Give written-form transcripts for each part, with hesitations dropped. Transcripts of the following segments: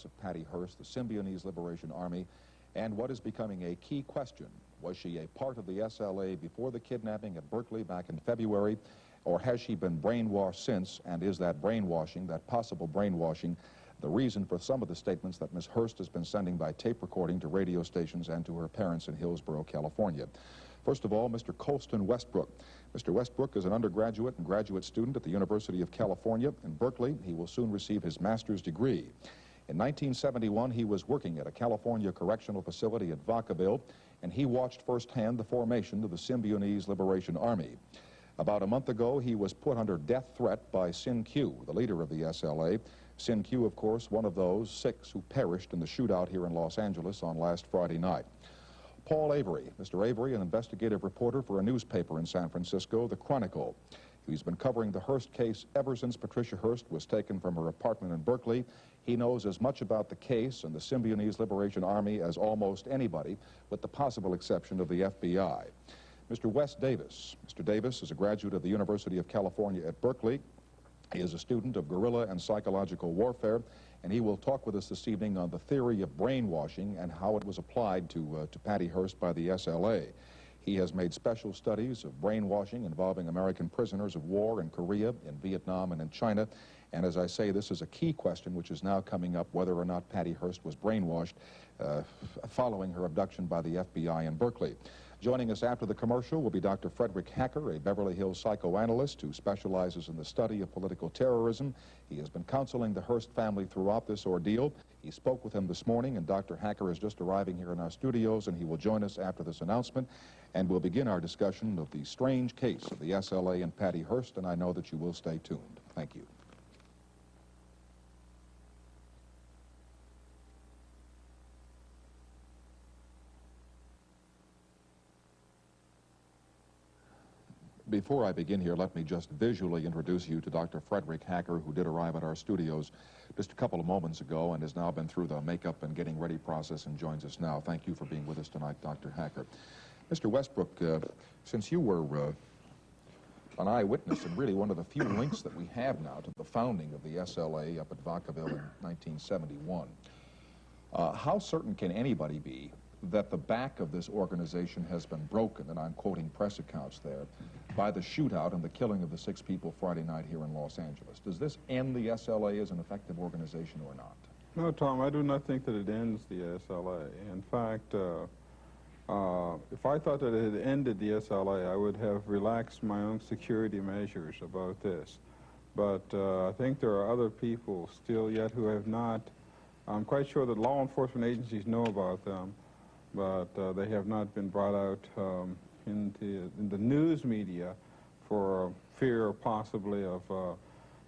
success of Patty Hearst, the Symbionese Liberation Army, and what is becoming a key question. Was she a part of the SLA before the kidnapping at Berkeley back in February, or has she been brainwashed since, and is that brainwashing, that possible brainwashing, the reason for some of the statements that Ms. Hearst has been sending by tape recording to radio stations and to her parents in Hillsborough, California? First of all, Mr. Colston Westbrook. Mr. Westbrook is an undergraduate and graduate student at the University of California in Berkeley. He will soon receive his master's degree. In 1971, he was working at a California correctional facility at Vacaville, and he watched firsthand the formation of the Symbionese Liberation Army. About a month ago, he was put under death threat by Sin Q, the leader of the SLA. Sin Q, of course, one of those 6 who perished in the shootout here in Los Angeles on last Friday night. Paul Avery. Mr. Avery, an investigative reporter for a newspaper in San Francisco, The Chronicle. He's been covering the Hearst case ever since Patricia Hearst was taken from her apartment in Berkeley. He knows as much about the case and the Symbionese Liberation Army as almost anybody, with the possible exception of the FBI. Mr. Wes Davis. Mr. Davis is a graduate of the University of California at Berkeley. He is a student of guerrilla and psychological warfare, and he will talk with us this evening on the theory of brainwashing and how it was applied to Patty Hearst by the SLA. He has made special studies of brainwashing involving American prisoners of war in Korea, in Vietnam, and in China. And as I say, this is a key question which is now coming up, whether or not Patty Hearst was brainwashed following her abduction by the FBI in Berkeley. Joining us after the commercial will be Dr. Frederick Hacker, a Beverly Hills psychoanalyst who specializes in the study of political terrorism. He has been counseling the Hearst family throughout this ordeal. He spoke with him this morning, and Dr. Hacker is just arriving here in our studios, and he will join us after this announcement, and we'll begin our discussion of the strange case of the SLA and Patty Hearst, and I know that you will stay tuned. Thank you. Before I begin here, let me just visually introduce you to Dr. Frederick Hacker, who did arrive at our studios just a couple of moments ago and has now been through the makeup and getting ready process and joins us now. Thank you for being with us tonight, Dr. Hacker. Mr. Westbrook, since you were an eyewitness and really one of the few links that we have now to the founding of the SLA up at Vacaville in 1971, how certain can anybody be that the back of this organization has been broken, and I'm quoting press accounts there, by the shootout and the killing of the 6 people Friday night here in Los Angeles? Does this end the SLA as an effective organization or not? No, Tom, I do not think that it ends the SLA. In fact, if I thought that it had ended the SLA, I would have relaxed my own security measures about this. But I think there are other people still yet who have not. I'm quite sure that law enforcement agencies know about them, but they have not been brought out in the news media for fear possibly of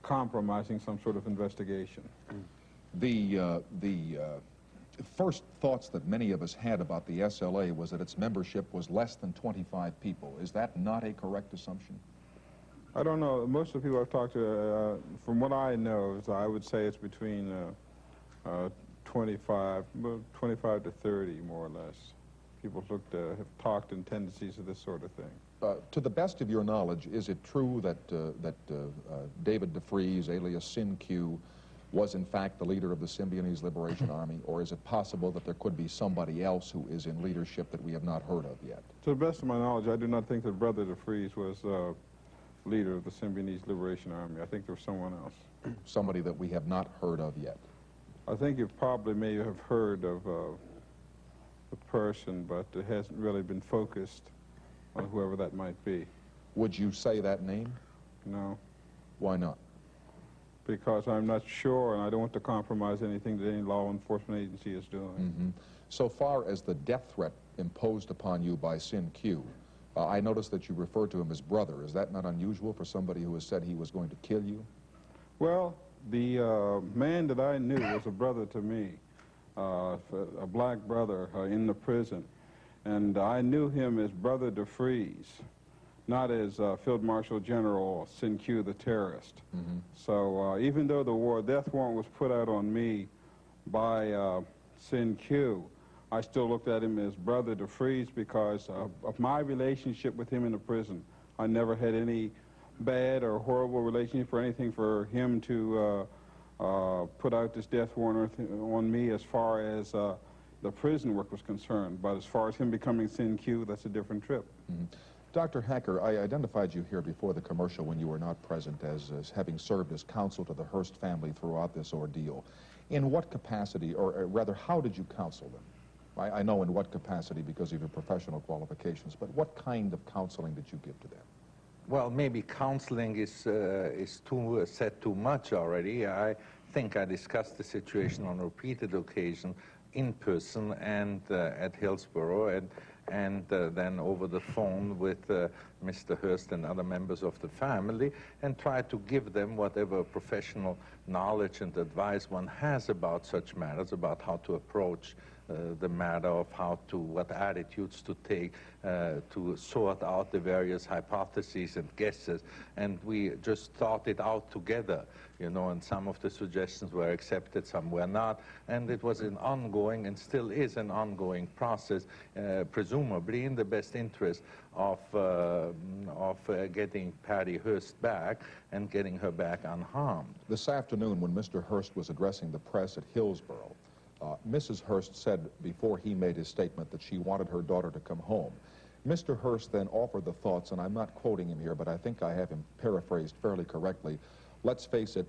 compromising some sort of investigation. The first thoughts that many of us had about the SLA was that its membership was less than 25 people. Is that not a correct assumption? I don't know. Most of the people I've talked to, from what I know, is I would say it's between 25 to 30, more or less. People have talked in tendencies of this sort of thing. To the best of your knowledge, is it true that David DeFries, alias Sin Q, was in fact the leader of the Symbionese Liberation Army, or is it possible that there could be somebody else who is in leadership that we have not heard of yet? To the best of my knowledge, I do not think that Brother DeFries was leader of the Symbionese Liberation Army. I think there was someone else. Somebody that we have not heard of yet. I think you probably may have heard of the person, but it hasn't really been focused on whoever that might be. Would you say that name? No. Why not? Because I'm not sure, and I don't want to compromise anything that any law enforcement agency is doing. Mm-hmm. So far as the death threat imposed upon you by Sin Q, I noticed that you referred to him as brother. Is that not unusual for somebody who has said he was going to kill you? Well, the man that I knew was a brother to me, a black brother in the prison, and I knew him as Brother DeFries, not as Field Marshal General Sin Q, the terrorist. Mm-hmm. So even though the death warrant was put out on me by Sin Q, I still looked at him as Brother DeFries because of my relationship with him in the prison. I never had any bad or horrible relationship or anything for him to put out this death warrant on me as far as the prison work was concerned. But as far as him becoming CNQ, that's a different trip. Mm-hmm. Dr. Hacker, I identified you here before the commercial when you were not present as having served as counsel to the Hearst family throughout this ordeal. In what capacity, or rather, how did you counsel them? I know in what capacity because of your professional qualifications, but what kind of counseling did you give to them? Well, maybe counseling is said too much already. I think I discussed the situation on repeated occasions in person and at Hillsborough, and then over the phone with Mr. Hearst and other members of the family, and try to give them whatever professional knowledge and advice one has about such matters, about how to approach the matter, of what attitudes to take, to sort out the various hypotheses and guesses. And we just thought it out together, you know, and some of the suggestions were accepted, some were not. And it was an ongoing, and still is an ongoing process, presumably in the best interest of getting Patty Hearst back and getting her back unharmed. This afternoon, when Mr. Hearst was addressing the press at Hillsborough, Mrs. Hearst said before he made his statement that she wanted her daughter to come home. Mr. Hearst then offered the thoughts, and I'm not quoting him here, but I think I have him paraphrased fairly correctly. Let's face it,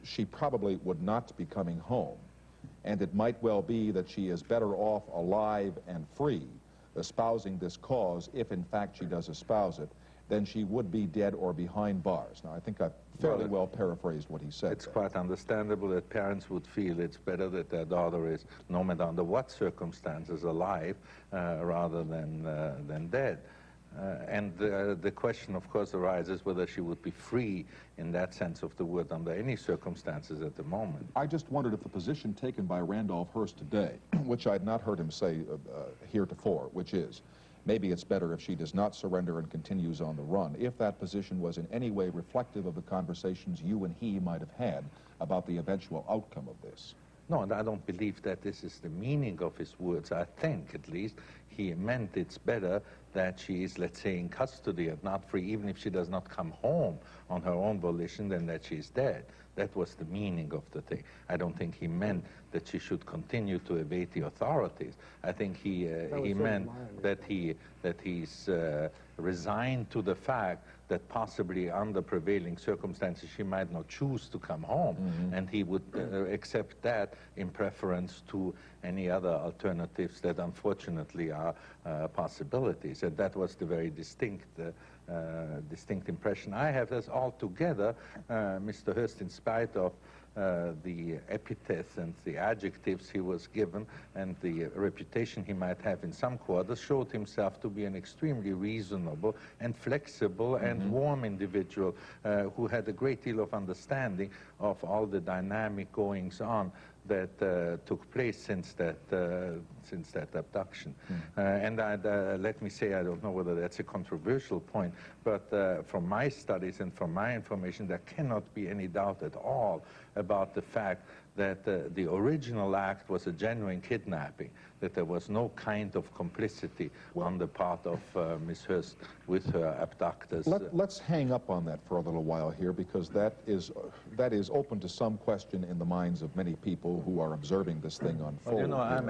she probably would not be coming home, and it might well be that she is better off alive and free, espousing this cause, if in fact she does espouse it, than she would be dead or behind bars. Now, I think I've fairly well paraphrased what he said. It's quite understandable that parents would feel it's better that their daughter is, no matter under what circumstances, alive rather than dead. And the question, of course, arises whether she would be free in that sense of the word under any circumstances at the moment. I just wondered if the position taken by Randolph Hearst today, which I'd not heard him say heretofore, which is, maybe it's better if she does not surrender and continues on the run, if that position was in any way reflective of the conversations you and he might have had about the eventual outcome of this. No, and I don't believe that this is the meaning of his words. I think, at least, he meant it's better that she is, let's say, in custody and not free, even if she does not come home on her own volition, than that she's dead. That was the meaning of the thing. I don't think he meant that she should continue to evade the authorities. I think he meant that he's resigned to the fact that possibly under prevailing circumstances she might not choose to come home, and he would accept that in preference to any other alternatives that unfortunately are possibilities. And that was the very distinct impression I have. As altogether, Mr. Hearst, in spite of the epithets and the adjectives he was given and the reputation he might have in some quarters, showed himself to be an extremely reasonable and flexible and warm individual who had a great deal of understanding of all the dynamic goings-on that took place since that abduction. And let me say, I don't know whether that's a controversial point, but from my studies and from my information, there cannot be any doubt at all about the fact that the original act was a genuine kidnapping, that there was no kind of complicity on the part of Miss Hearst with her abductors. Let's hang up on that for a little while here, because that is open to some question in the minds of many people who are observing this thing unfold. Well, you know, I'm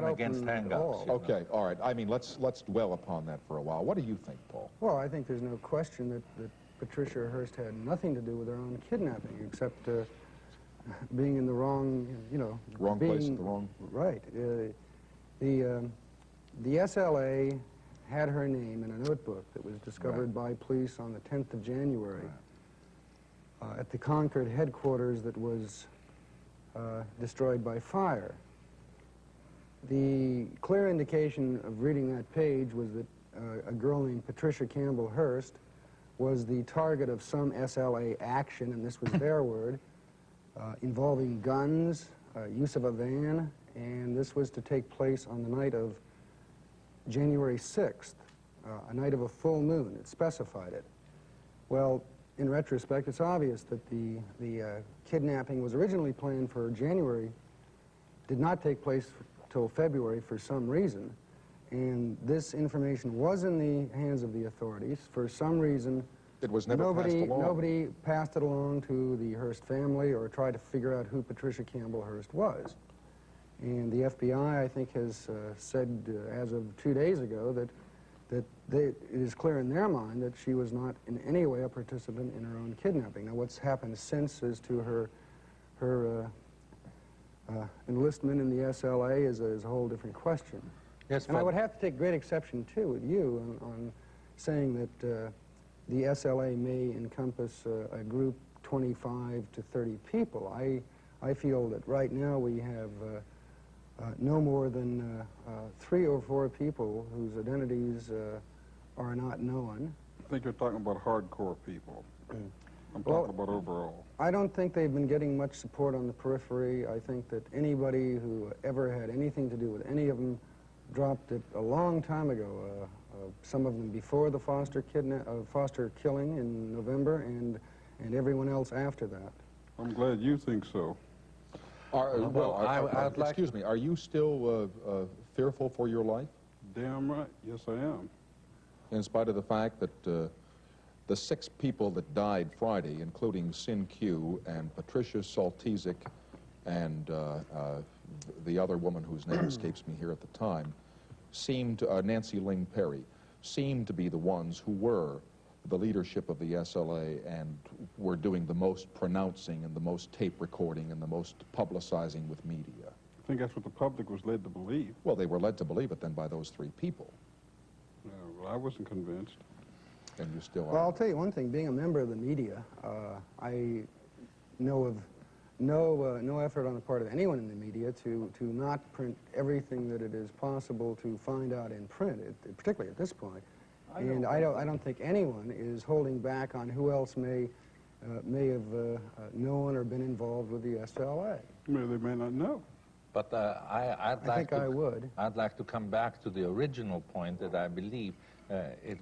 against hang-ups. Okay, all right. I mean, let's dwell upon that for a while. What do you think, Paul? Well, I think there's no question that Patricia Hearst had nothing to do with her own kidnapping, except being in the wrong, you know, wrong place at the wrong. Right. The SLA had her name in a notebook that was discovered by police on the 10th of January at the Concord headquarters that was destroyed by fire. The clear indication of reading that page was that a girl named Patricia Campbell Hearst was the target of some SLA action, and this was their word, involving guns, use of a van, and this was to take place on the night of January 6th, a night of a full moon. It specified it. Well, in retrospect, it's obvious that the kidnapping was originally planned for January, did not take place till February for some reason, and this information was in the hands of the authorities. For some reason, It was never passed along. Nobody passed it along to the Hearst family or tried to figure out who Patricia Campbell Hearst was. And the FBI, I think, has said as of 2 days ago that it is clear in their mind that she was not in any way a participant in her own kidnapping. Now, what's happened since as to her enlistment in the SLA is a whole different question. Yes, and I would have to take great exception, too, with you on saying that the SLA may encompass a group 25 to 30 people. I feel that right now we have no more than 3 or 4 people whose identities are not known. I think you're talking about hardcore people. I'm talking about overall. I don't think they've been getting much support on the periphery. I think that anybody who ever had anything to do with any of them dropped it a long time ago. Some of them before the Foster killing in November, and everyone else after that. I'm glad you think so. Excuse me, are you still fearful for your life? Damn right. Yes, I am. In spite of the fact that the 6 people that died Friday, including Sin Q and Patricia Saltizik and the other woman whose name escapes me here at the time, seemed, Nancy Ling Perry, seemed to be the ones who were the leadership of the SLA and were doing the most pronouncing and the most tape recording and the most publicizing with media. I think that's what the public was led to believe. Well, they were led to believe it then by those 3 people. Well, I wasn't convinced. And you still are. Well, I'll tell you one thing. Being a member of the media, I know of no effort on the part of anyone in the media to not print everything that it is possible to find out in print, particularly at this point. And I don't think anyone is holding back on who else may have known or been involved with the SLA. They may not know. But I'd like to come back to the original point that I believe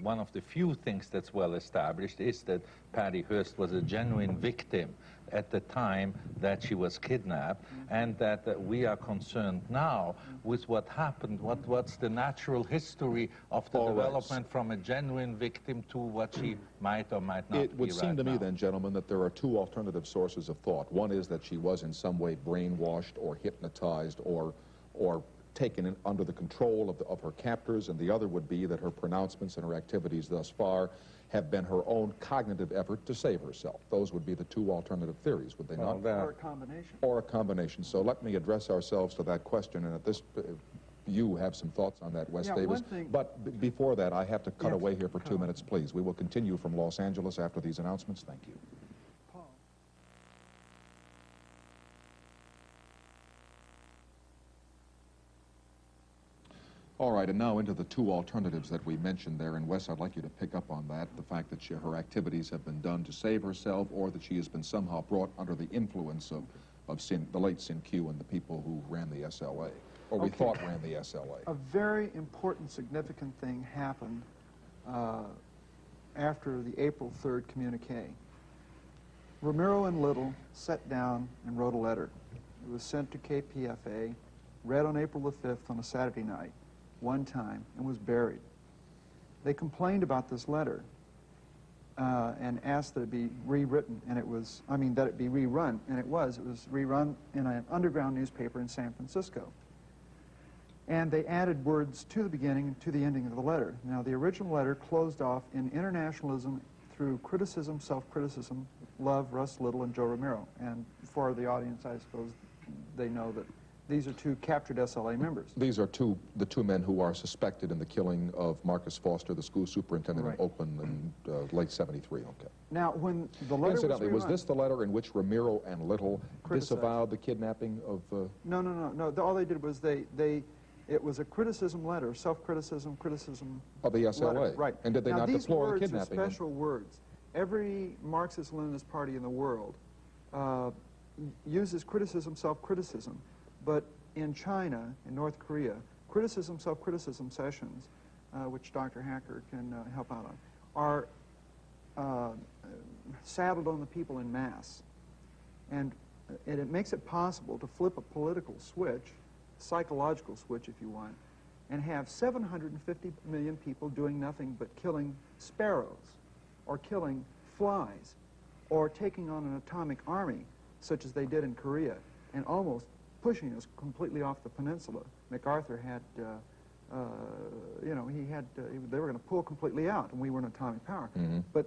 one of the few things that's well established is that Patty Hearst was a genuine victim at the time that she was kidnapped, and that we are concerned now with what happened, what's the natural history of the development from a genuine victim to what she might or might not be. It would seem to me then, gentlemen, that there are 2 alternative sources of thought. One is that she was in some way brainwashed or hypnotized or taken in under the control of her captors, and the other would be that her pronouncements and her activities thus far have been her own cognitive effort to save herself. Those would be the 2 alternative theories, would they not? Or a combination. Or a combination. So let me address ourselves to that question, and at this, you have some thoughts on that, Wes Davis. But before that, I have to cut away here for 2 minutes, please. We will continue from Los Angeles after these announcements. Thank you. All right, and now into the 2 alternatives that we mentioned there. And Wes, I'd like you to pick up on that, the fact that her activities have been done to save herself, or that she has been somehow brought under the influence of the late Sin Q and the people who ran the SLA, or we thought ran the SLA. A very important, significant thing happened after the April 3rd communique. Ramiro and Little sat down and wrote a letter. It was sent to KPFA, read on April the 5th on a Saturday night, one time, and was buried. They complained about this letter and asked that it be rewritten, and that it be rerun, and it was rerun in an underground newspaper in San Francisco. And they added words to the beginning and to the ending of the letter. Now, the original letter closed off in internationalism through criticism, self-criticism, Love, Russ Little, and Joe Ramiro. And for the audience, I suppose they know that these are 2 captured SLA members. These are the two men who are suspected in the killing of Marcus Foster, the school superintendent in Oakland in late '73. Okay. Now, when the letter Incidentally, was this the letter in which Ramiro and Little disavowed the kidnapping of... No. All they did was it was a criticism letter, self-criticism, criticism... Of the SLA. Letter. Right. And did they not deplore the kidnapping? These words are special words. Every Marxist-Leninist party in the world uses criticism, self-criticism. But in China, in North Korea, criticism, self-criticism sessions, which Dr. Hacker can help out on, are saddled on the people in mass. And it makes it possible to flip a political switch, psychological switch if you want, and have 750 million people doing nothing but killing sparrows. or killing flies, or taking on an atomic army, such as they did in Korea, and almost pushing us completely off the peninsula. MacArthur had, you know, they were going to pull completely out, and we were an atomic power. But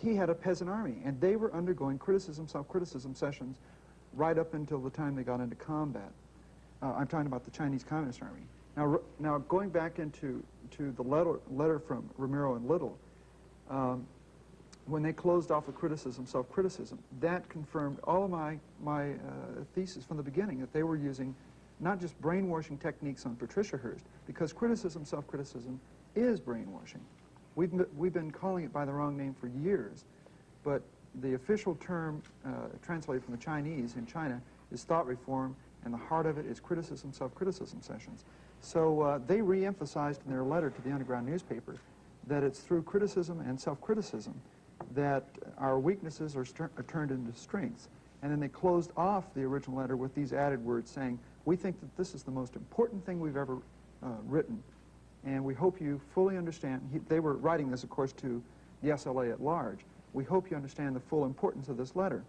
he had a peasant army, and they were undergoing criticism, self-criticism sessions right up until the time they got into combat. I'm talking about the Chinese Communist Army. Now going back into the letter from Romero and Little, when they closed off the criticism, self-criticism, that confirmed all of my thesis from the beginning, that they were using not just brainwashing techniques on Patricia Hearst, because criticism, self-criticism is brainwashing. We've been calling it by the wrong name for years, but the official term translated from the Chinese in China is thought reform, and the heart of it is criticism, self-criticism sessions. So they re-emphasized in their letter to the underground newspaper that it's through criticism and self-criticism that our weaknesses are turned into strengths. And then they closed off the original letter with these added words saying, we think that this is the most important thing we've ever written, and we hope you fully understand. They were writing this, of course, to the SLA at large. We hope you understand the full importance of this letter.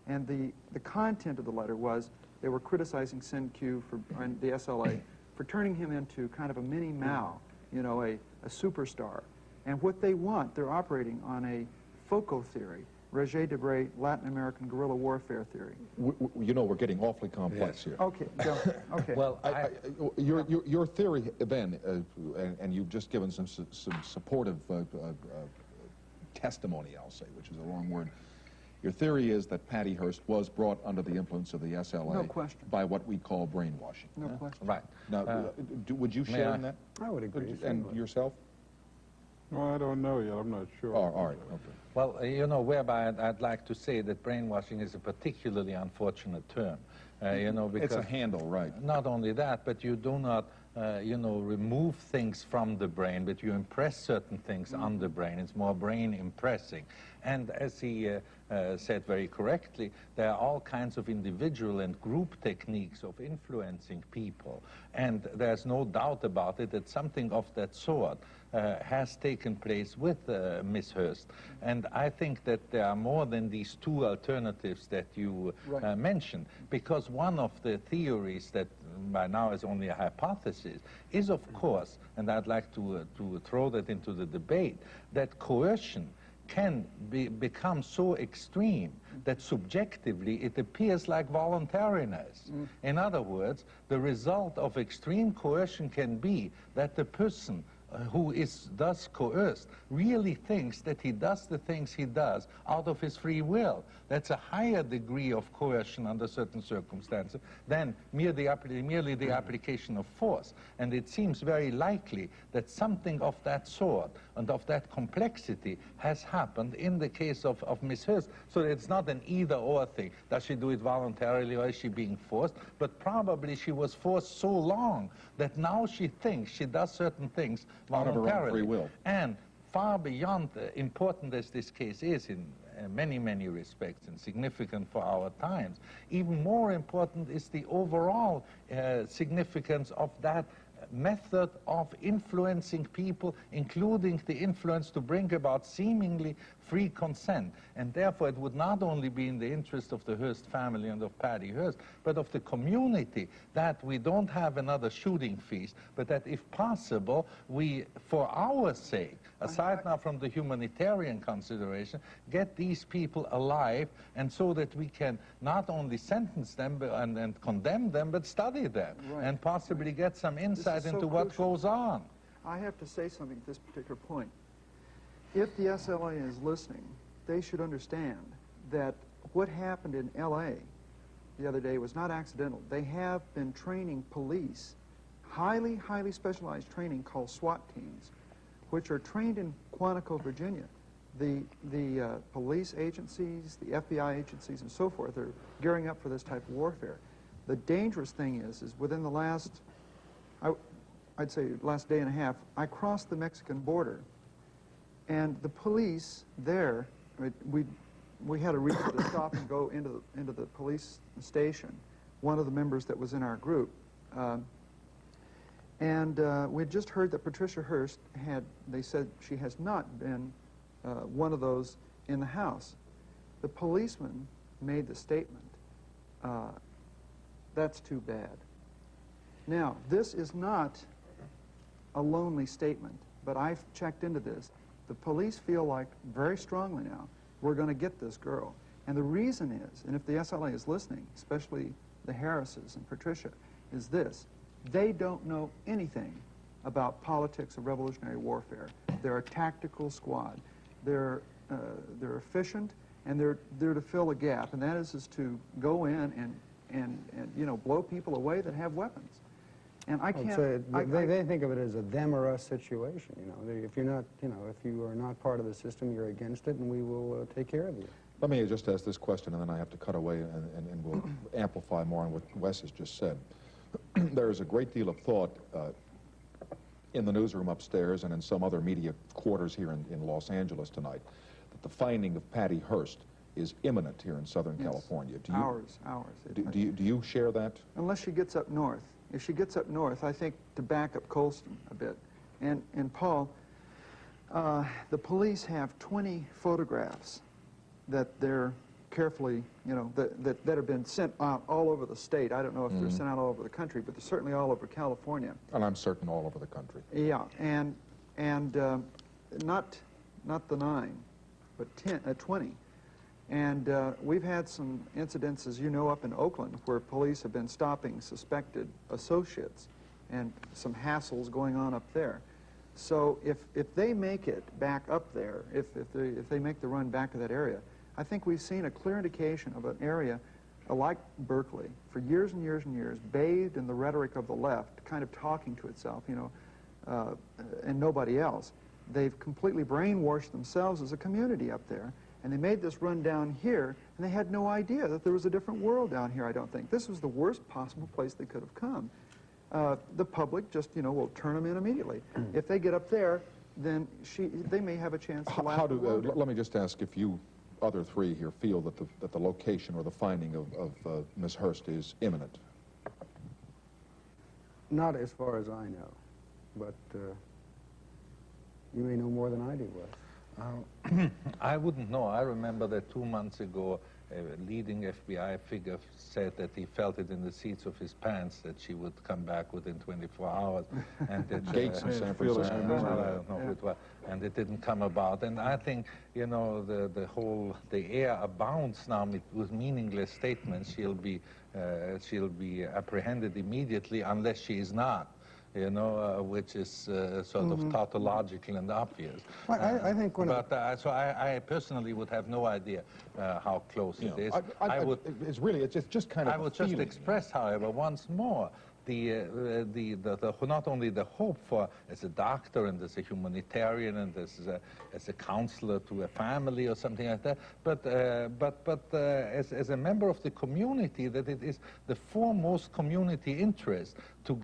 And the content of the letter was they were criticizing Sen Q and the SLA for turning him into kind of a mini Mao, you know, a superstar. And what they want, they're operating on a FOCO theory, Roger Debray, Latin American guerrilla warfare theory. You know, we're getting awfully complex here. Okay, okay. Well, your theory then, and you've just given some supportive testimony, I'll say, which is a long word. Your theory is that Patty Hearst was brought under the influence of the SLA No question. by what we call brainwashing. No question. right. Now, would you share in that? I would agree. And yourself? Well, I don't know yet. I'm not sure. Oh, all right. Okay. Well, you know, whereby I'd like to say that brainwashing is a particularly unfortunate term, you know, because... It's a handle, right. Not only that, but you do not, you know, remove things from the brain, but you impress certain things on the brain. It's more brain impressing. And as he said very correctly, there are all kinds of individual and group techniques of influencing people. And there's no doubt about it that something of that sort has taken place with Miss Hearst. And I think that there are more than these two alternatives that you mentioned, because one of the theories that by now is only a hypothesis is, of course, and I'd like to throw that into the debate, that coercion can become so extreme that subjectively it appears like voluntariness. In other words, the result of extreme coercion can be that the person who is thus coerced really thinks that he does the things he does out of his free will. That's a higher degree of coercion under certain circumstances than merely the application of force. And it seems very likely that something of that sort and of that complexity has happened in the case of Miss Hearst. So it's not an either-or thing. Does she do it voluntarily or is she being forced? But probably she was forced so long that now she thinks she does certain things voluntarily. Out of her own free will. And far beyond important as this case is in many, many respects and significant for our times, even more important is the overall significance of that method of influencing people, including the influence to bring about seemingly free consent. And therefore it would not only be in the interest of the Hearst family and of Patty Hearst, but of the community, that we don't have another shooting feast, but that if possible, we, for our sake, aside now from the humanitarian consideration, get these people alive, and so that we can not only sentence them and condemn them, but study them, and possibly get some insight into what goes on. I have to say something at this particular point. If the SLA is listening, they should understand that what happened in L.A. the other day was not accidental. They have been training police, highly, highly specialized training called SWAT teams, which are trained in Quantico, Virginia. The police agencies, the FBI agencies, and so forth are gearing up for this type of warfare. The dangerous thing is within the last, I'd say last day and a half, I crossed the Mexican border, and the police there, we had a reason to stop and go into the police station, one of the members that was in our group. And we had just heard that Patricia Hearst they said she has not been one of those in the house. The policeman made the statement, that's too bad. Now, this is not a lonely statement, but I've checked into this. The police feel like very strongly now, we're going to get this girl. And the reason is, and if the SLA is listening, especially the Harrises and Patricia, is this: they don't know anything about politics of revolutionary warfare. They're a tactical squad. They're efficient, and they're to fill a gap, and that is to go in and you know, blow people away that have weapons. And I can't. They think of it as a them or us situation. You know, if you're not, you know, if you are not part of the system, you're against it, and we will take care of you. Let me just ask this question, and then I have to cut away, and we'll amplify more on what Wes has just said. There is a great deal of thought in the newsroom upstairs and in some other media quarters here in Los Angeles tonight that the finding of Patty Hearst is imminent here in Southern California. Do you, hours. Do you share that? Unless she gets up north. If she gets up north, I think to back up Colston a bit. And Paul, the police have 20 photographs that they're carefully, you know, that have been sent out all over the state. I don't know if they're sent out all over the country, but they're certainly all over California. And I'm certain all over the country. Yeah, and not the 9, but 20. And we've had some incidents, as you know, up in Oakland, where police have been stopping suspected associates, and some hassles going on up there. So if they make it back up there, if they make the run back to that area, I think we've seen a clear indication of an area like Berkeley, for years and years and years, bathed in the rhetoric of the left, kind of talking to itself, you know, and nobody else. They've completely brainwashed themselves as a community up there, and they made this run down here, and they had no idea that there was a different world down here, I don't think. This was the worst possible place they could have come. The public just, you know, will turn them in immediately. If they get up there, then they may have a chance to laugh. Let me just ask if you other three here feel that the location or the finding of Miss Hearst is imminent. Not as far as I know, but you may know more than I do, Wes. I wouldn't know. I remember that 2 months ago, a leading FBI figure said that he felt it in the seats of his pants that she would come back within 24 hours. And that, Gates in San Francisco. I don't know who it was. And it didn't come about. And I think, you know, the air abounds now with meaningless statements. She'll be apprehended immediately unless she is not. You know, which is sort of tautological and obvious. Well, I think one so I personally would have no idea how close it is. It's just kind of. I would just express, however, once more not only the hope for, as a doctor and as a humanitarian and as a counselor to a family or something like that, but as a member of the community, that it is the foremost community interest to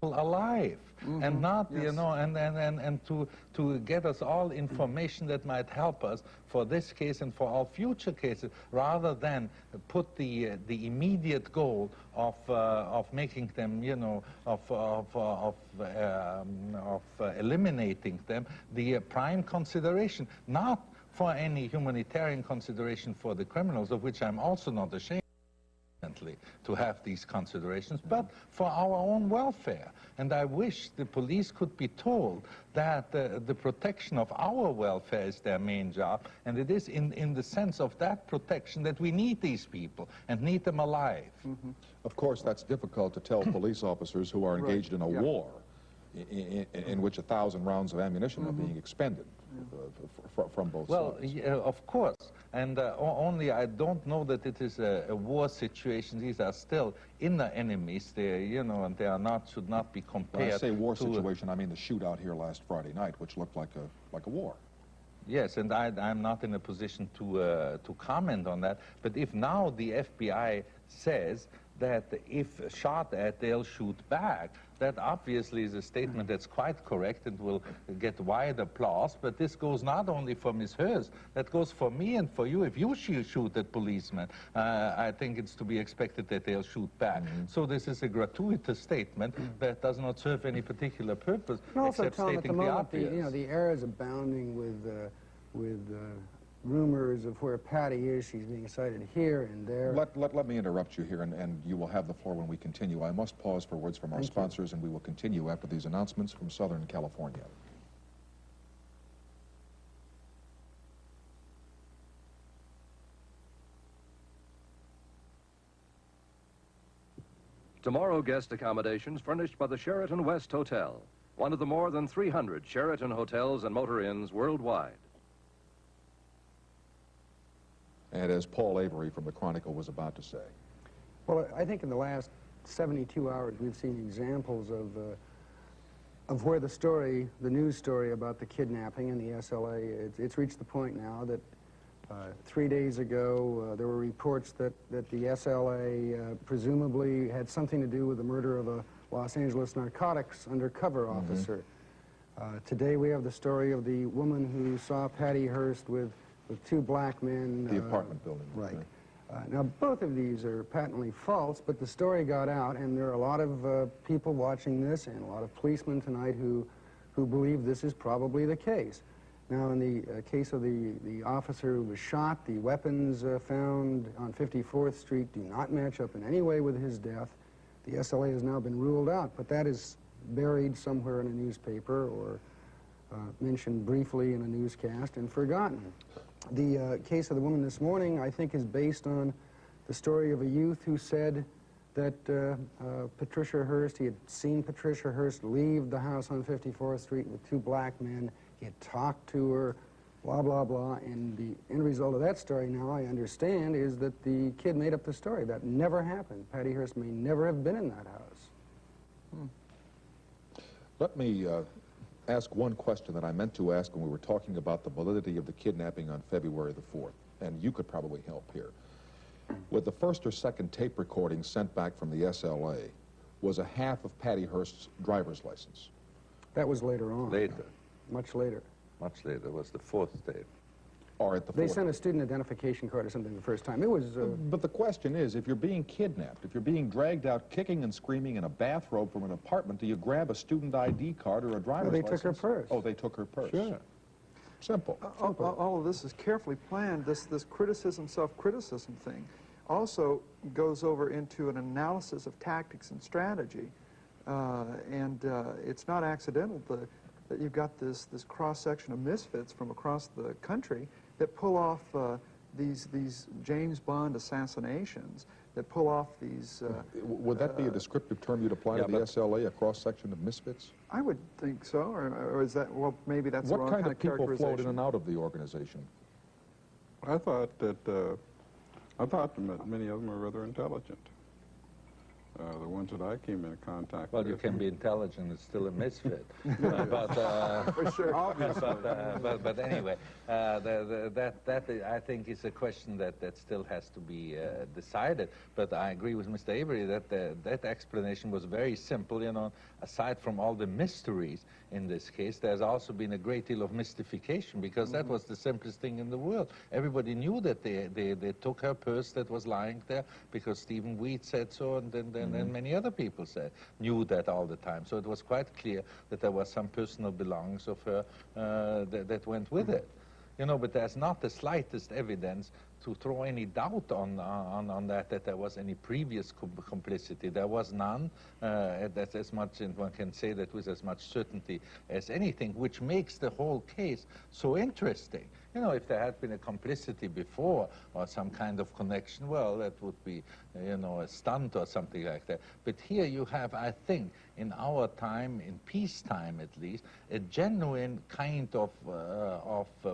alive and not, you know, and to get us all information that might help us for this case and for all future cases, rather than put the immediate goal of making them, you know, of eliminating them, the prime consideration, not for any humanitarian consideration for the criminals, of which I'm also not ashamed to have these considerations, but for our own welfare. And I wish the police could be told that the protection of our welfare is their main job, and it is in the sense of that protection that we need these people and need them alive. Of course, that's difficult to tell police officers who are engaged in a war in which 1,000 rounds of ammunition are being expended from both sides. Well, of course. And only I don't know that it is a war situation. These are still inner enemies. They, you know, and they are not, should not be compared. When I say war situation, I mean the shootout here last Friday night, which looked like a war. Yes, and I'm not in a position to comment on that. But if now the FBI says that if shot at, they'll shoot back, that obviously is a statement that's quite correct and will get wide applause. But this goes not only for Ms. Hearst, that goes for me and for you. If you shoot at policemen, I think it's to be expected that they'll shoot back. So this is a gratuitous statement that does not serve any particular purpose, and also, except Tom, stating at the moment, obvious. you know, the air is abounding with with rumors of where Patty is. She's being cited here and there. Let me interrupt you here, and you will have the floor when we continue. I must pause for words from our sponsors, and we will continue after these announcements from Southern California. Tomorrow guest accommodations furnished by the Sheraton West Hotel, one of the more than 300 Sheraton hotels and motor inns worldwide. And as Paul Avery from the Chronicle was about to say. Well, I think in the last 72 hours we've seen examples of where the news story about the kidnapping in the SLA, it's reached the point now that 3 days ago there were reports that the SLA presumably had something to do with the murder of a Los Angeles narcotics undercover officer. Today we have the story of the woman who saw Patty Hearst with two black men. The apartment building. Right. Now, both of these are patently false, but the story got out, and there are a lot of people watching this and a lot of policemen tonight who believe this is probably the case. Now, in the case of the officer who was shot, the weapons found on 54th Street do not match up in any way with his death. The SLA has now been ruled out, but that is buried somewhere in a newspaper or mentioned briefly in a newscast and forgotten. The case of the woman this morning, I think, is based on the story of a youth who said that Patricia Hearst, he had seen Patricia Hearst leave the house on 54th Street with two black men. He had talked to her, blah, blah, blah. And the end result of that story now, I understand, is that the kid made up the story. That never happened. Patty Hearst may never have been in that house. Let me ask one question that I meant to ask when we were talking about the validity of the kidnapping on February the 4th, and you could probably help here. With the first or second tape recording sent back from the SLA, was a half of Patty Hearst's driver's license? That was later on. Later. Much later. Much later. It was the fourth tape. Or at the They fourth? sent a student identification card or something the first time. It was... But the question is, if you're being kidnapped, if you're being dragged out kicking and screaming in a bathrobe from an apartment, do you grab a student ID card or a driver's license? They took her purse. Oh, they took her purse. Sure. Simple. All of this is carefully planned. This criticism, self-criticism thing also goes over into an analysis of tactics and strategy. It's not accidental that you've got this cross-section of misfits from across the country that pull off these James Bond assassinations, that pull off these... Would that be a descriptive term you'd apply to the SLA, a cross-section of misfits? I would think so, or is that, well, maybe that's the wrong kind of characterization. What kind of people flowed in and out of the organization? I thought that many of them are rather intelligent. The ones that I came in contact with. Well, you can be intelligent and still a misfit. For sure. But anyway, that I think is a question that still has to be decided. But I agree with Mr. Avery that that explanation was very simple. You know, aside from all the mysteries in this case, there's also been a great deal of mystification, because that was the simplest thing in the world. Everybody knew that they took her purse that was lying there because Stephen Wheat said so, and then many other people knew that all the time. So it was quite clear that there was some personal belongings of her that went with it. You know, but there's not the slightest evidence to throw any doubt on that there was any previous complicity. There was none. That's as much, and one can say that with as much certainty as anything, which makes the whole case so interesting. You know, if there had been a complicity before or some kind of connection, well, that would be, you know, a stunt or something like that. But here you have, I think, in our time, in peacetime at least, a genuine kind of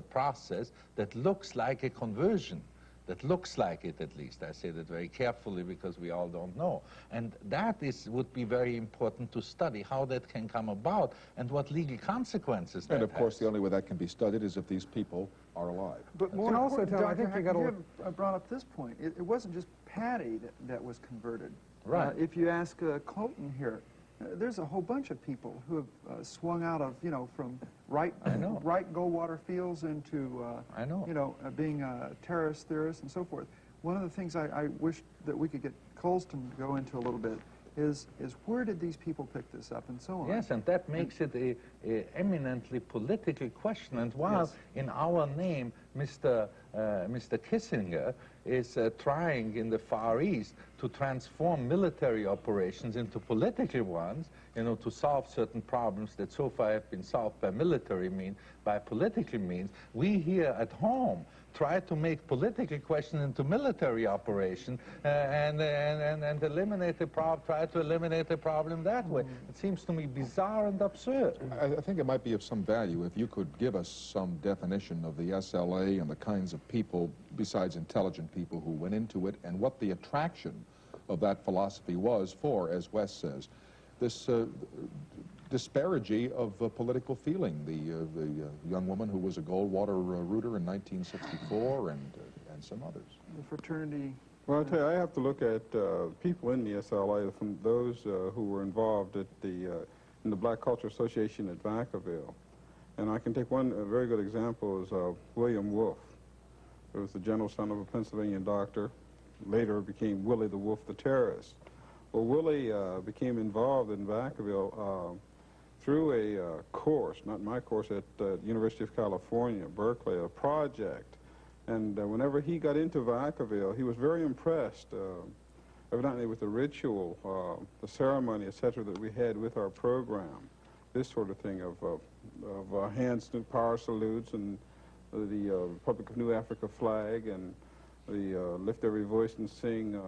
process that looks like a conversion. That looks like it, at least. I say that very carefully because we all don't know. And that would be very important to study, how that can come about and what legal consequences that has. And of course, the only way that can be studied is if these people are alive. But more And also, important, Tom, I think Dr. you gotta Hack, you have brought up this point. It wasn't just Patty that was converted. Right. If you ask Colton here, there's a whole bunch of people who have swung out of, you know, from right Goldwater fields into, you know, being terrorist theorists and so forth. One of the things I wish that we could get Colston to go into a little bit is where did these people pick this up and so on. Yes, and that makes it a eminently political question. And while Yes. in our name, Mr. Kissinger is trying in the Far East to transform military operations into political ones, you know, to solve certain problems that so far have been solved by military means, by political means, we here at home try to make political questions into military operation and eliminate the problem, try to eliminate the problem that way. It seems to me bizarre and absurd. I think it might be of some value if you could give us some definition of the SLA and the kinds of people, besides intelligent people, who went into it, and what the attraction of that philosophy was for, as Wes says, this disparity of political feeling. The young woman who was a Goldwater rooter in 1964 and some others. The fraternity. Well, I'll tell you, I have to look at people in the SLA, from those who were involved at in the Black Culture Association at Vacaville. And I can take one very good example is William Wolfe. He was the general son of a Pennsylvania doctor, later became Willie the Wolf the terrorist. Well, Willie became involved in Vacaville through a course, not my course, at the University of California, Berkeley, a project. And whenever he got into Vacaville, he was very impressed, evidently with the ritual, the ceremony, etc., that we had with our program. This sort of thing of hands and power salutes and the Republic of New Africa flag and the lift every voice and sing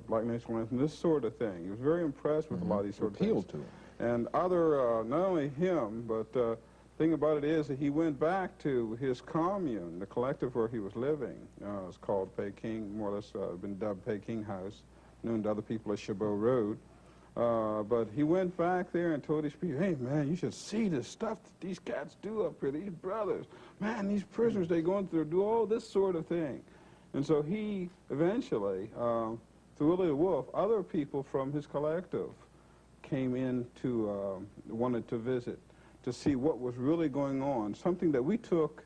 Black National Anthem, this sort of thing. He was very impressed with a lot of these sort of things. Appealed to him. And other, not only him, but the thing about it is that he went back to his commune, the collective where he was living. It's called Peking, more or less been dubbed Peking House, known to other people as Chabot Road. But he went back there and told his people, hey, man, you should see this stuff that these cats do up here, these brothers. Man, these prisoners, they go through, do all this sort of thing. And so he eventually, through Willie the Wolf, other people from his collective came in to, wanted to visit, to see what was really going on, something that we took,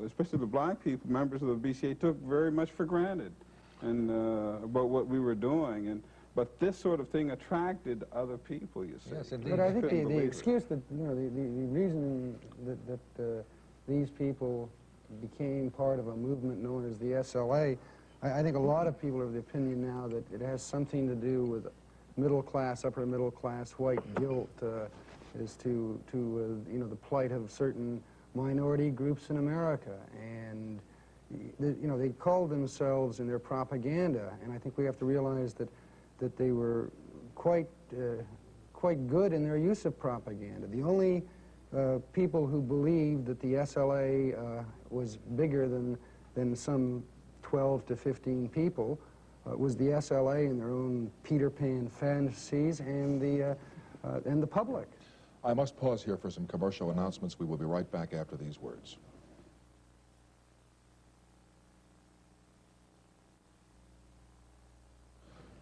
especially the black people, members of the BCA, took very much for granted, and about what we were doing. But this sort of thing attracted other people, you see. Yes, indeed. But I think the excuse that, you know, the reason that these people became part of a movement known as the SLA, I think a lot of people are of the opinion now that it has something to do with middle class, upper middle class, white guilt as to you know, the plight of certain minority groups in America. And, you know, they called themselves in their propaganda, and I think we have to realize that they were quite good in their use of propaganda. The only people who believed that the SLA was bigger than some 12 to 15 people was the SLA and their own Peter Pan fantasies and the public. I must pause here for some commercial announcements. We will be right back after these words.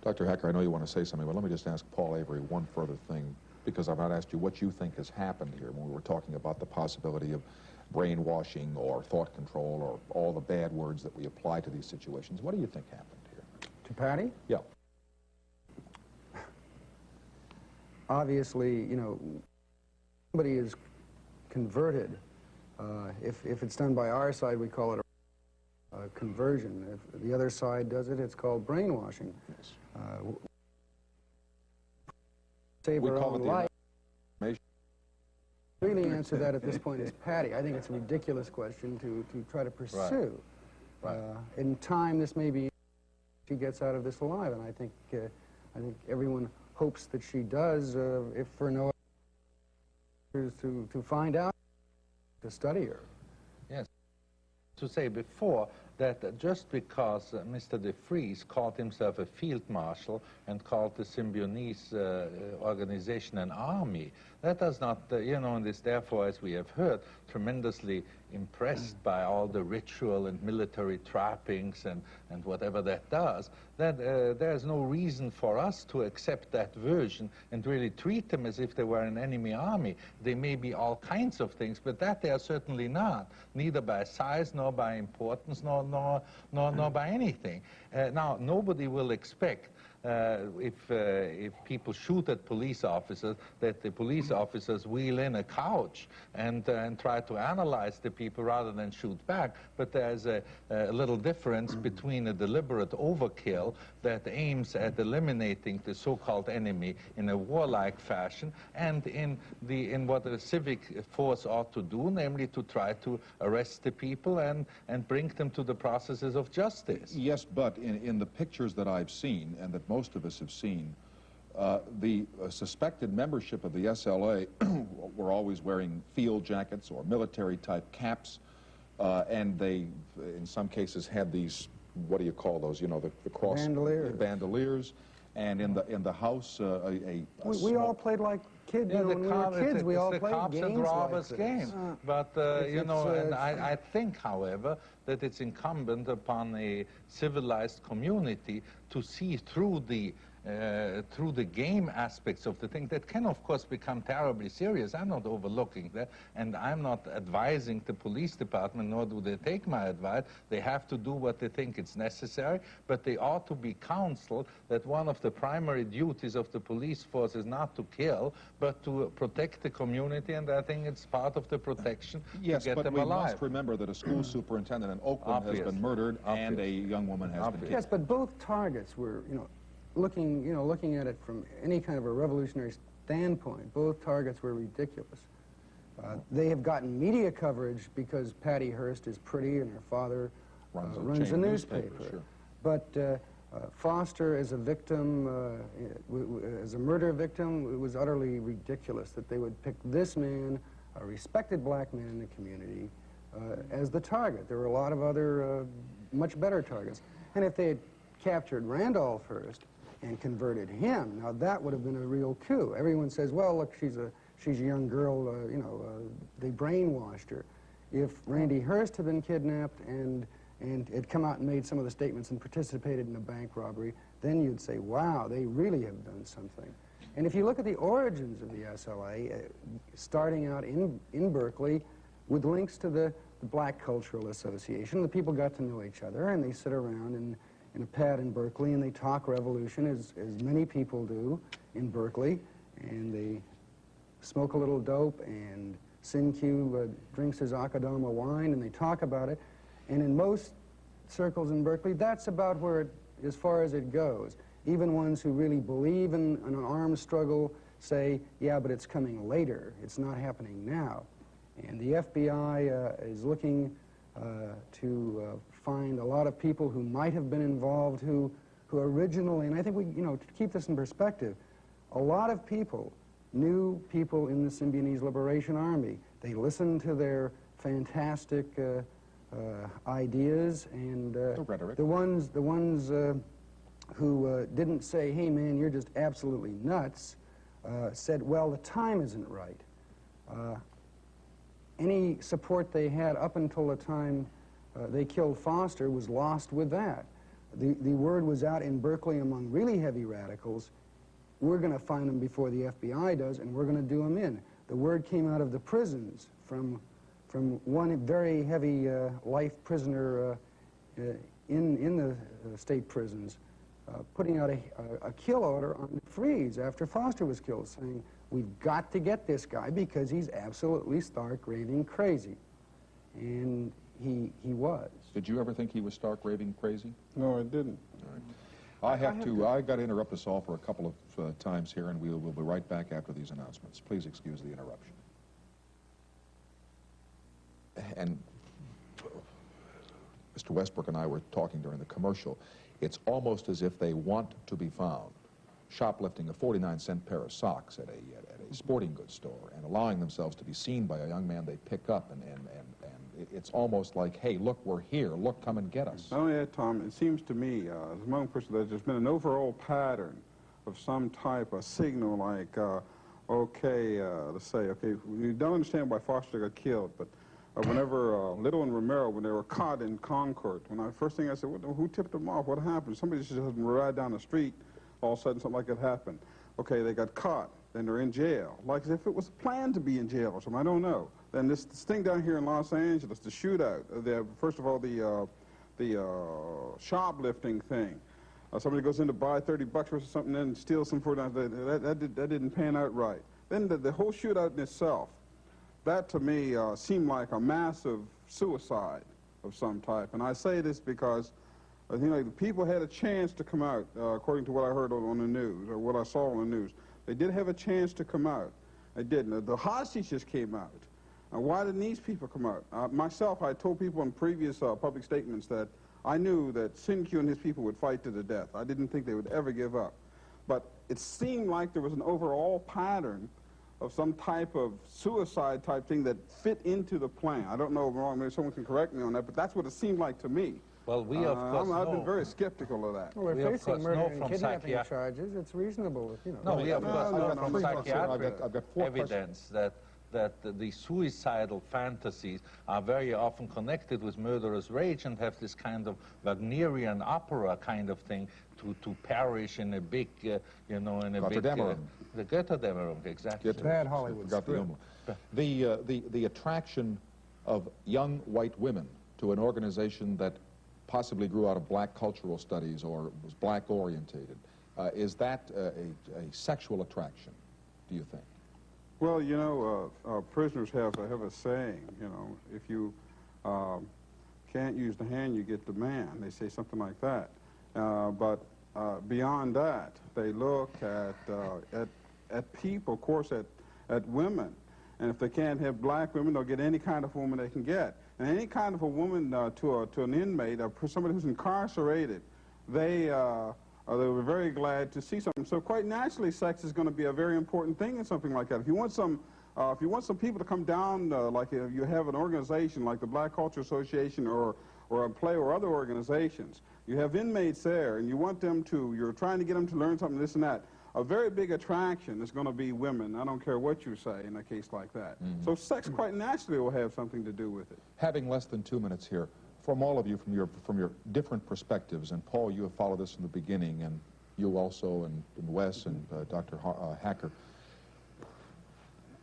Dr. Hecker, I know you want to say something, but let me just ask Paul Avery one further thing, because I've not asked you what you think has happened here when we were talking about the possibility of brainwashing or thought control or all the bad words that we apply to these situations. What do you think happened here? To Patty? Yeah. Obviously, you know, somebody is converted. If it's done by our side, we call it a conversion. If the other side does it, it's called brainwashing. Yes. Save We our call own it life. the Really answer that at this point is Patty. I think it's a ridiculous question to try to pursue. Right. In time, this may be she gets out of this alive, and I think everyone hopes that she does, if for no other to find out, to study her. Yes. To say before that just because Mr. de Vries called himself a field marshal and called the Symbionese organization an army, that does not, you know, and is therefore, as we have heard, tremendously impressed by all the ritual and military trappings and whatever that does, that there's no reason for us to accept that version and really treat them as if they were an enemy army. They may be all kinds of things, but that they are certainly not, neither by size nor by importance nor by anything. Now, nobody will expect if people shoot at police officers, that the police officers wheel in a couch and try to analyze the people rather than shoot back. But there's a little difference between a deliberate overkill that aims at eliminating the so-called enemy in a warlike fashion, and in what a civic force ought to do, namely to try to arrest the people and bring them to the processes of justice. Yes, but in the pictures that I've seen, and that most of us have seen, the suspected membership of the SLA were always wearing field jackets or military-type caps, and they, in some cases, had these, what do you call those, you know, the cross... Bandoliers. Bandoliers. And in the house, we all played like kids. Yeah, You know, when we were kids, we all the played cops games and robbers like game. this. But, you know, and I think, however, that it's incumbent upon a civilized community to see through the game aspects of the thing that can, of course, become terribly serious. I'm not overlooking that, and I'm not advising the police department, nor do they take my advice. They have to do what they think is necessary, but they ought to be counseled that one of the primary duties of the police force is not to kill, but to protect the community, and I think it's part of the protection to get them alive. Yes, but we must remember that a school superintendent in Oakland has been murdered, and a young woman has been killed. Yes, but both targets were, you know, looking at it from any kind of a revolutionary standpoint, both targets were ridiculous. They have gotten media coverage because Patty Hearst is pretty and her father runs a newspaper. Sure. But Foster as a victim, as a murder victim, it was utterly ridiculous that they would pick this man, a respected black man in the community, as the target. There were a lot of other much better targets. And if they had captured Randolph Hearst and converted him, now that would have been a real coup. Everyone says, well, look, she's a young girl, you know, they brainwashed her. If Randy Hearst had been kidnapped and had come out and made some of the statements and participated in a bank robbery, then you'd say, wow, they really have done something. And if you look at the origins of the SLA, starting out in Berkeley with links to the Black Cultural Association, the people got to know each other and they sit around in a pad in Berkeley, and they talk revolution, as many people do in Berkeley, and they smoke a little dope, and Sin-Q drinks his Akadama wine, and they talk about it. And in most circles in Berkeley, that's about where as far as it goes. Even ones who really believe in an armed struggle say, yeah, but it's coming later. It's not happening now. And the FBI is looking to find a lot of people who might have been involved, who originally, and I think we, you know, to keep this in perspective, a lot of people knew people in the Symbionese Liberation Army. They listened to their fantastic ideas, and the ones who didn't say, hey man, you're just absolutely nuts, said, well, the time isn't right. Any support they had up until the time they killed Foster was lost with that. The word was out in Berkeley among really heavy radicals, we're going to find them before the FBI does, and we're going to do them in. The word came out of the prisons from one very heavy life prisoner in the state prisons, putting out a kill order on Freeze after Foster was killed, saying, we've got to get this guy because he's absolutely stark, raving crazy. And he was. Did you ever think he was stark, raving crazy? No, I didn't. All right. I got to interrupt us all for a couple of times here, and we'll be right back after these announcements. Please excuse the interruption. And Mr. Westbrook and I were talking during the commercial. It's almost as if they want to be found shoplifting a 49-cent pair of socks at a sporting goods store and allowing themselves to be seen by a young man they pick up, and it's almost like, hey, look, we're here, look, come and get us. Not only that, Tom, it seems to me, as a young person, that there's been an overall pattern of some type of signal like, let's say, okay, we don't understand why Foster got killed, but whenever Little and Romero, when they were caught in Concord, first thing I said, who tipped them off? What happened? Somebody just ride down the street, all of a sudden something like that happened. Okay, they got caught, then they're in jail, like as if it was planned to be in jail or something, I don't know. Then this thing down here in Los Angeles, the shootout, first of all, the shoplifting thing, somebody goes in to buy 30 bucks worth of something and steals some for that didn't pan out right. Then the whole shootout in itself, that to me seemed like a massive suicide of some type. And I say this because I think like the people had a chance to come out, according to what I heard on the news, or what I saw on the news. They did have a chance to come out. They didn't. The hostages came out. Why didn't these people come out? Myself, I told people in previous public statements that I knew that Sin-Q and his people would fight to the death. I didn't think they would ever give up. But it seemed like there was an overall pattern of some type of suicide type thing that fit into the plan. I don't know if I'm wrong, maybe someone can correct me on that, but that's what it seemed like to me. Well, we of course I've been very skeptical of that. Well, we're facing murder and kidnapping charges. It's reasonable, you know. No, we of course know from psychiatric I've got 4 evidence that the suicidal fantasies are very often connected with murderous rage and have this kind of Wagnerian opera kind of thing to perish in a big, you know, in a Götterdämmerung. The Götterdämmerung, exactly. Bad Hollywood script. The attraction of young white women to an organization that possibly grew out of black cultural studies or was black orientated, is that a sexual attraction, do you think? Well, you know, prisoners have a saying, you know, if you can't use the hand, you get the man. They say something like that. But beyond that, they look at people, of course, at women. And if they can't have black women, they'll get any kind of woman they can get. And any kind of a woman to an inmate, somebody who's incarcerated, they were very glad to see something. So quite naturally, sex is going to be a very important thing in something like that. If you want some people to come down, like if you have an organization like the Black Culture Association or a play or other organizations, you have inmates there, and you want them to, you're trying to get them to learn something, this and that. A very big attraction is going to be women. I don't care what you say in a case like that. Mm-hmm. So sex quite naturally will have something to do with it. Having less than 2 minutes here, from all of you, from your different perspectives, and Paul, you have followed this from the beginning, and you also, and Wes, and Dr. Hacker,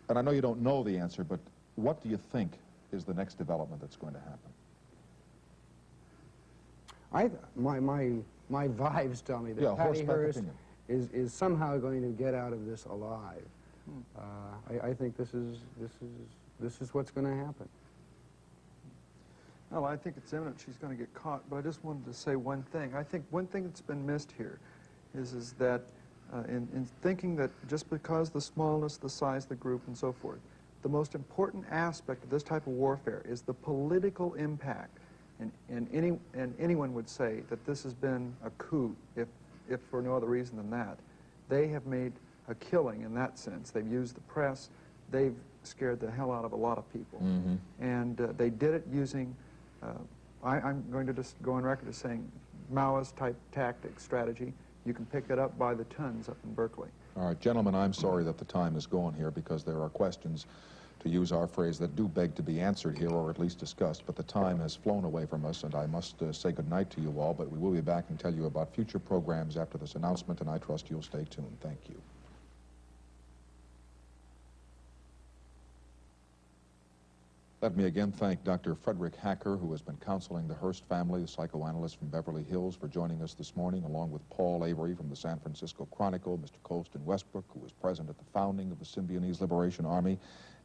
and I know you don't know the answer, but what do you think is the next development that's going to happen? My vibes tell me that Patty Hearst is somehow going to get out of this alive. I think this is what's going to happen. Well, I think it's imminent she's going to get caught, but I just wanted to say one thing. I think one thing that's been missed here is that in thinking that just because the smallness, the size of the group, and so forth, the most important aspect of this type of warfare is the political impact. And anyone would say that this has been a coup, if for no other reason than that. They have made a killing in that sense. They've used the press. They've scared the hell out of a lot of people. Mm-hmm. And they did it using, I'm going to just go on record as saying, Maoist-type tactics, strategy. You can pick it up by the tons up in Berkeley. All right, gentlemen, I'm sorry that the time is gone here because there are questions, to use our phrase, that do beg to be answered here or at least discussed, but the time has flown away from us, and I must say goodnight to you all, but we will be back and tell you about future programs after this announcement, and I trust you'll stay tuned. Thank you. Let me again thank Dr. Frederick Hacker, who has been counseling the Hearst family, the psychoanalyst from Beverly Hills, for joining us this morning, along with Paul Avery from the San Francisco Chronicle, Mr. Colston Westbrook, who was present at the founding of the Symbionese Liberation Army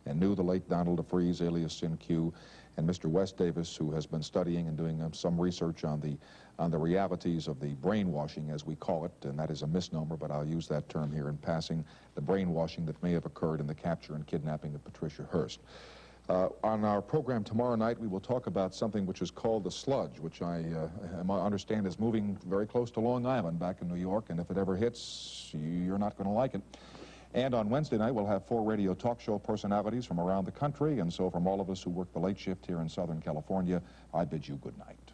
and knew the late Donald DeFreeze, alias Sin-Q, and Mr. Wes Davis, who has been studying and doing some research on the realities of the brainwashing, as we call it, and that is a misnomer, but I'll use that term here in passing, the brainwashing that may have occurred in the capture and kidnapping of Patricia Hearst. On our program tomorrow night, we will talk about something which is called the sludge, which I understand is moving very close to Long Island back in New York, and if it ever hits, you're not going to like it. And on Wednesday night, we'll have 4 radio talk show personalities from around the country, and so from all of us who work the late shift here in Southern California, I bid you good night.